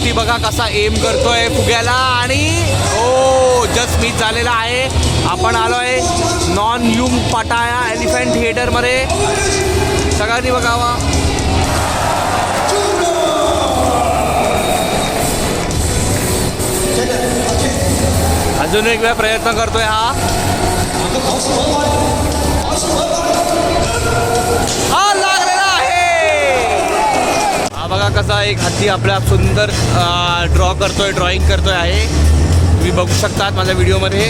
हत्ती बघा कसा एम करतोय फुग्याला आणि ओ जस्ट मिस झालेला आहे. आपण आलोय नॉन यूम पटाया एलिफंट थिएटरमध्ये. सगळ्यांनी बघावा. अजून एक वेळा प्रयत्न करतोय हा लागलेला आहे. हा बघा कसा एक हत्ती आपल्या सुंदर ड्रॉइंग करतोय आहे. तुम्ही बघू शकतात माझ्या व्हिडिओमध्ये.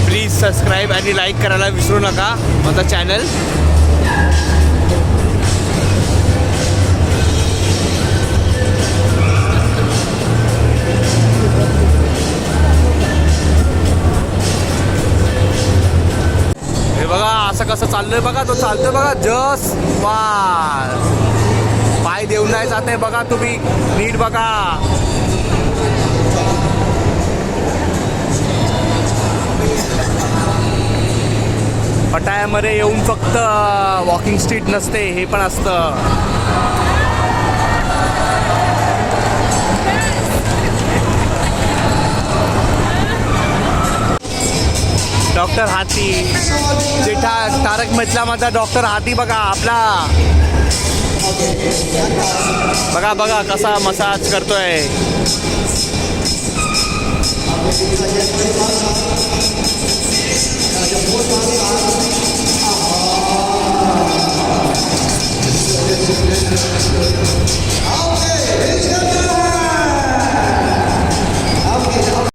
प्लीज सबस्क्राईब आणि लाईक करायला विसरू नका माझा चॅनल. बघा असं कसं चाललंय बघा. तो चालतोय बघा जस्ट वा. पाय देऊन नाही जात आहे बघा. तुम्ही नीट बघा. पटायामध्ये येऊन फक्त वॉकिंग स्ट्रीट नसते, हे पण असतं. डॉक्टर हाती जेठा तारक मेहता माझा डॉक्टर हाती बघा आपला. बघा बघा कसा मसाज करतोय.